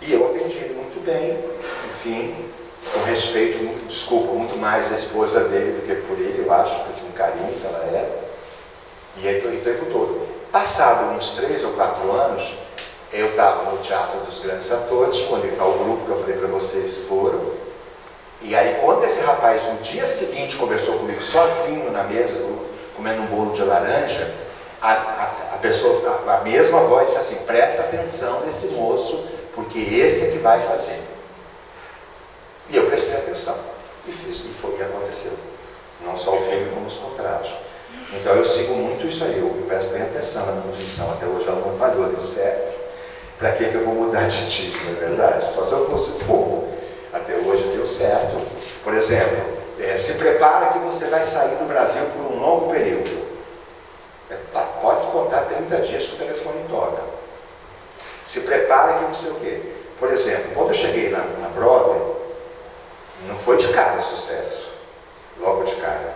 E eu atendi ele muito bem, enfim, com respeito, muito mais da esposa dele do que por ele, eu acho, que eu tinha um carinho que ela era. E aí o tempo todo. Passado uns 3 ou 4 anos, eu estava no Teatro dos Grandes Atores, quando está o grupo que eu falei para vocês foram. E aí quando esse rapaz no dia seguinte conversou comigo sozinho na mesa, comendo um bolo de laranja, a pessoa, a mesma voz disse assim, presta atenção nesse moço, porque esse é que vai fazer. E eu prestei atenção, e fiz, e foi, e aconteceu. Não só o filme, como os contratos. Então eu sigo muito isso aí, eu presto bem atenção na minha intuição, até hoje ela não falhou, deu certo. Para que eu vou mudar de tipo, não é verdade? Só se eu fosse fogo. Até hoje deu certo. Por exemplo, se prepara que você vai sair do Brasil por um longo período. Pode contar 30 dias que o telefone toca. Se prepara que não sei o quê. Por exemplo, quando eu cheguei na Broadway, não foi de cara o sucesso, logo de cara.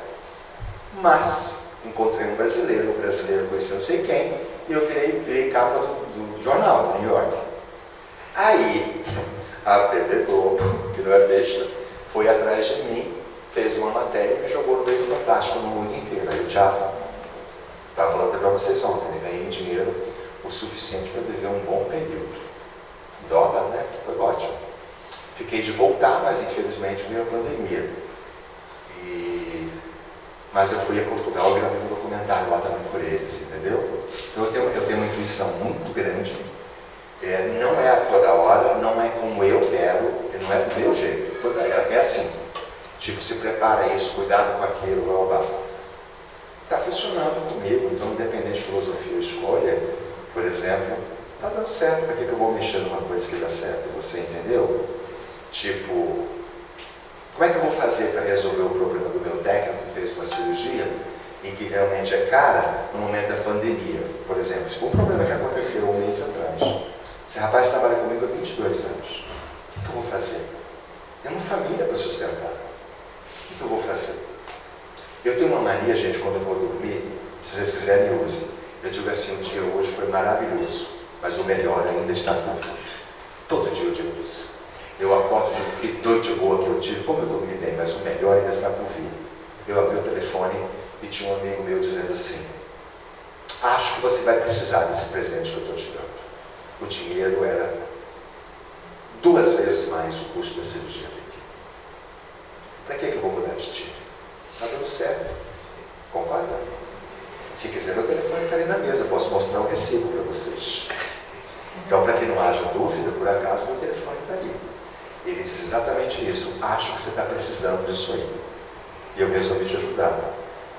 Mas encontrei um brasileiro, o brasileiro conheceu não sei quem, e eu virei capa do jornal, do New York. Aí, a TV Globo, que não é besta, foi atrás de mim, fez uma matéria e me jogou no meio fantástico no mundo inteiro. Aí o teatro, estava falando para vocês ontem, né? Ganhei dinheiro o suficiente para viver um bom período. Dólar, né? Foi ótimo. Fiquei de voltar, mas infelizmente veio a pandemia. Mas eu fui a Portugal e gravei um documentário lá também por eles, entendeu? Então eu tenho uma intuição muito grande. Não é a toda hora, não é como eu quero, não é do meu jeito. É assim. Tipo, se prepara isso, cuidado com aquilo, blá, blá. Está funcionando comigo, então independente de filosofia ou escolha, por exemplo, está dando certo. Para que eu vou mexer numa coisa que dá certo? Você entendeu? Tipo, como é que eu vou fazer para resolver o problema do meu técnico que fez uma cirurgia e que realmente é cara no momento da pandemia? Por exemplo, se for um problema que aconteceu um mês atrás, esse rapaz trabalha comigo há 22 anos, o que eu vou fazer? Tem uma família para sustentar. O que eu vou fazer? Eu tenho uma mania, gente, quando eu vou dormir, se vocês quiserem, use. Eu digo assim, o dia hoje foi maravilhoso, mas o melhor ainda está por vir. Todo dia eu digo isso. Eu acordo de que noite boa que eu tive, como eu dormi bem, mas o melhor ainda está por vir. Eu abri o telefone e tinha um amigo meu dizendo assim: acho que você vai precisar desse presente que eu estou te dando. O dinheiro era 2 vezes mais o custo da cirurgia dele. Para que eu vou mudar de time? Está dando certo. Concorda? Se quiser, meu telefone está ali na mesa, eu posso mostrar um recibo para vocês. Então, para que não haja dúvida, por acaso, meu telefone está ali. Ele diz exatamente isso: acho que você está precisando disso aí. E eu resolvi te ajudar.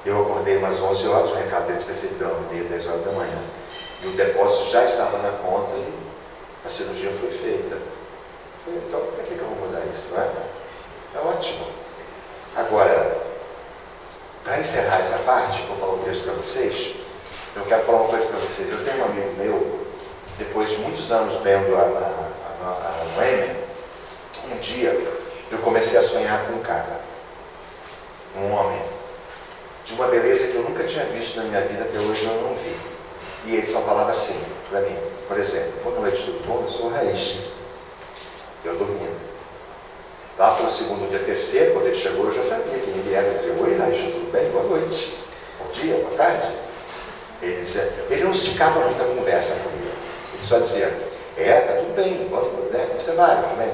Eu acordei umas 11 horas, o recado dele recebeu 9h30, 10 horas da manhã. E o depósito já estava na conta e a cirurgia foi feita. Então, para que eu vou mudar isso, não é? É ótimo. Agora, para encerrar essa parte, vou falar um texto para vocês. Eu quero falar uma coisa para vocês. Eu tenho um amigo meu, depois de muitos anos vendo a Noemi, um dia eu comecei a sonhar com um cara, um homem, de uma beleza que eu nunca tinha visto na minha vida, até hoje eu não vi. E ele só falava assim para mim, por exemplo: boa noite, tudo bom? Eu sou o Raiz. Eu dormindo. Lá pelo segundo dia, terceiro, quando ele chegou, eu já sabia quem ele era. Eu dizia: oi, Raiz, tudo bem? Boa noite. Bom dia, boa tarde. Ele não esticava muita conversa comigo. Ele só dizia: tá tudo bem, como você vai? Tudo bem?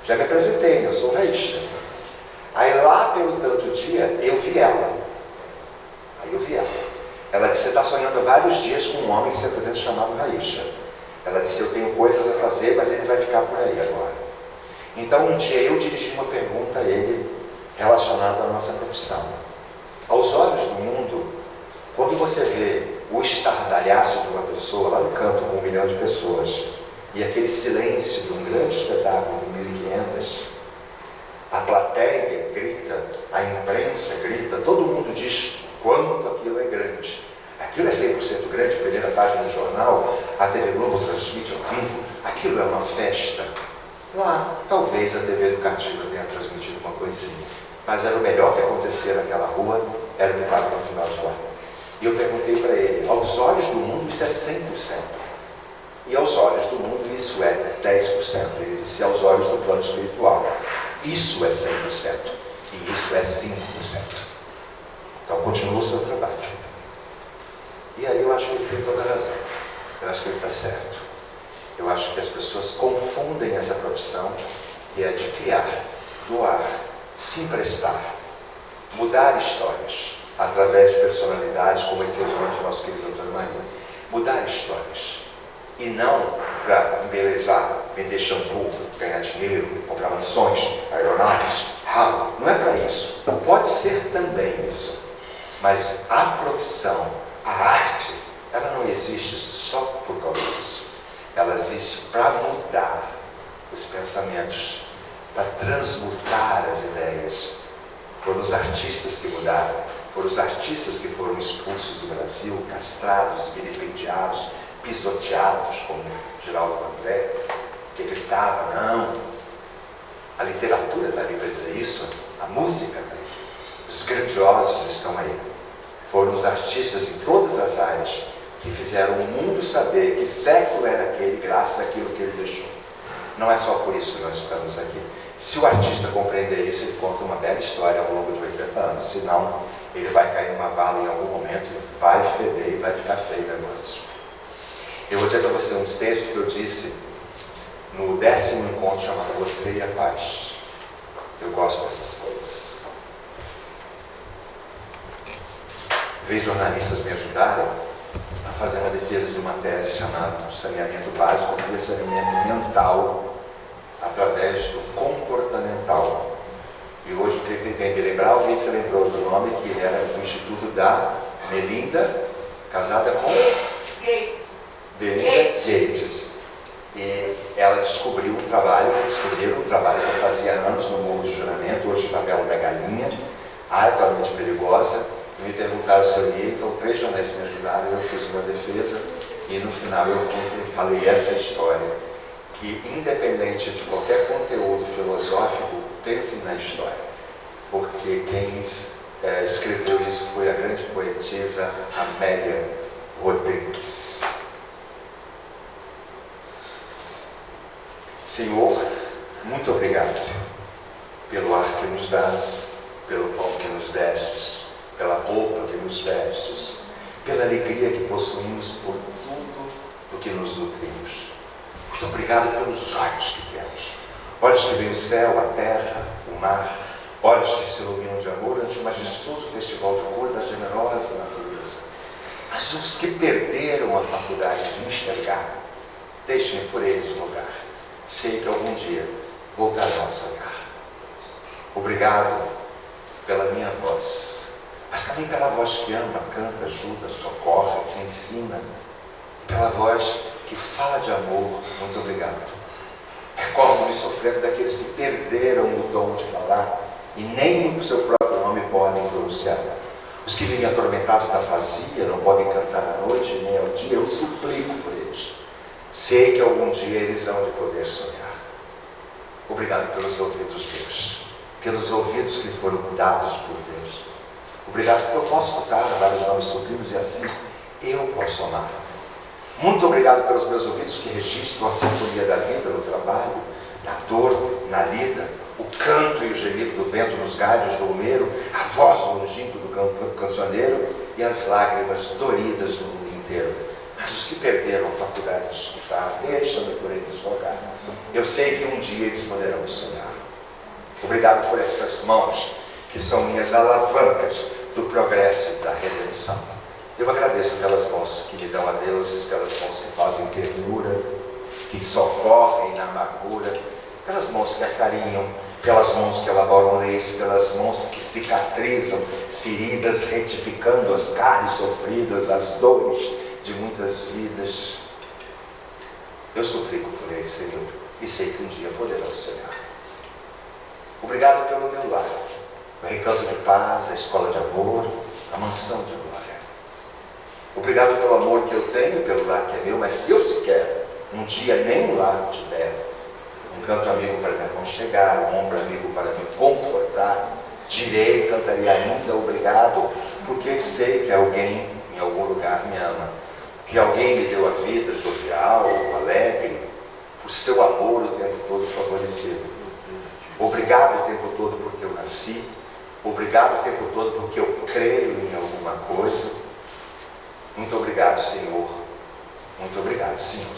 Já me apresentei, eu sou o Raiz. Aí lá pelo tanto dia, eu vi ela. Ela disse: você está sonhando vários dias com um homem que se apresenta chamado Raícha. Ela disse: eu tenho coisas a fazer, mas ele vai ficar por aí agora. Então um dia eu dirigi uma pergunta a ele relacionada à nossa profissão. Aos olhos do mundo, quando você vê o estardalhaço de uma pessoa lá no canto com 1 milhão de pessoas e aquele silêncio de um grande espetáculo de 1.500, a plateia grita, a imprensa grita, todo mundo diz quanto aquilo é grande. Aquilo é 100% grande, primeira página do jornal, a TV Globo transmite ao vivo, aquilo é uma festa. Lá, talvez a TV educativa tenha transmitido uma coisinha, mas era o melhor que acontecia naquela rua, era o que estava no final de lá. E eu perguntei para ele: aos olhos do mundo isso é 100%. E aos olhos do mundo isso é 10%. Ele disse: aos olhos do plano espiritual, isso é 100%. E isso é 5%. Então continua o seu trabalho. E aí eu acho que ele tem toda a razão. Eu acho que ele está certo. Eu acho que as pessoas confundem essa profissão, que é de criar, doar, se emprestar, mudar histórias, através de personalidades, como infelizmente o nosso querido Dr. Maria. Mudar histórias. E não para embelezar, vender shampoo, ganhar dinheiro, comprar mansões, aeronaves, ralo. Não é para isso. Pode ser também isso. Mas a profissão, a arte, ela não existe só por causa disso. Ela existe para mudar os pensamentos, para transmutar as ideias. Foram os artistas que mudaram. Foram os artistas que foram expulsos do Brasil, castrados, vilipendiados, pisoteados, como Geraldo Vandré, que gritava, não. A literatura está ali para dizer isso, a música está aí. Os grandiosos estão aí. Foram os artistas em todas as áreas que fizeram o mundo saber que século era aquele, graças àquilo que ele deixou. Não é só por isso que nós estamos aqui. Se o artista compreender isso, ele conta uma bela história ao longo de 80 anos. Senão, ele vai cair numa vala em algum momento e vai feder e vai ficar feio o negócio. Eu vou dizer para você um dos textos que eu disse no 10º encontro chamado Você e a Paz. Eu gosto dessas coisas. Três jornalistas me ajudaram a fazer uma defesa de uma tese chamada Saneamento Básico e Saneamento Mental através do comportamental. E hoje eu tenho que lembrar, alguém se lembrou do nome, que era do Instituto da Melinda, casada com Gates. Melinda Gates. E ela descobriu um trabalho que eu fazia anos no Morro do Juramento, hoje Favela da Galinha, altamente perigosa. Me perguntaram se eu ia, então 3 jornalistas me ajudaram, eu fiz uma defesa e no final eu falei essa história, que independente de qualquer conteúdo filosófico, pense na história, porque quem escreveu isso foi a grande poetisa Amélia Rodrigues. Senhor, muito obrigado pelo ar que nos dás, pelo pão que nos destes, pela roupa que nos vestes, pela alegria que possuímos por tudo do que nos nutrimos. Muito obrigado pelos olhos que temos. Olhos que veem o céu, a terra, o mar, olhos que se iluminam de amor ante o majestoso festival de cor da generosa natureza. Mas os que perderam a faculdade de enxergar, deixem por eles lugar. Sei que algum dia voltarão a sonhar. Obrigado pela minha voz, mas também pela voz que ama, canta, ajuda, socorre, ensina, pela voz que fala de amor. Muito obrigado. Recordo-me sofrendo daqueles que perderam o dom de falar e nem o seu próprio nome podem pronunciar. Os que vivem atormentados da vazia, não podem cantar à noite nem ao dia, eu suplico por eles. Sei que algum dia eles hão de poder sonhar. Obrigado pelos ouvidos meus, pelos ouvidos que foram dados por Deus. Obrigado porque eu posso escutar vários nomes sublimes e assim eu posso amar. Muito obrigado pelos meus ouvidos que registram a sinfonia da vida no trabalho, na dor, na lida, o canto e o gemido do vento nos galhos do almeiro, a voz longínqua do cancioneiro e as lágrimas doridas do mundo inteiro. Mas os que perderam a faculdade de escutar, deixa-me por eles rogar. Eu sei que um dia eles poderão sonhar. Obrigado por essas mãos que são minhas alavancas do progresso e da redenção. Eu agradeço pelas mãos que me dão a Deus, pelas mãos que fazem ternura, que socorrem na amargura, pelas mãos que acarinham, pelas mãos que elaboram leis, pelas mãos que cicatrizam feridas, retificando as carnes sofridas, as dores de muitas vidas. Eu suplico por eles, Senhor, e sei que um dia poderão sonhar. Obrigado pelo meu lar, o recanto de paz, a escola de amor, a mansão de glória. Obrigado pelo amor que eu tenho, pelo lar que é meu, mas se eu sequer um dia nem um lar tiver, um canto amigo para me aconchegar, um ombro amigo para me confortar, direi e cantarei ainda obrigado, porque sei que alguém em algum lugar me ama, que alguém me deu a vida jovial, alegre, por seu amor o tempo todo favorecido. Obrigado o tempo todo porque eu nasci, obrigado o tempo todo porque eu creio em alguma coisa. Muito obrigado, Senhor. Muito obrigado, Senhor.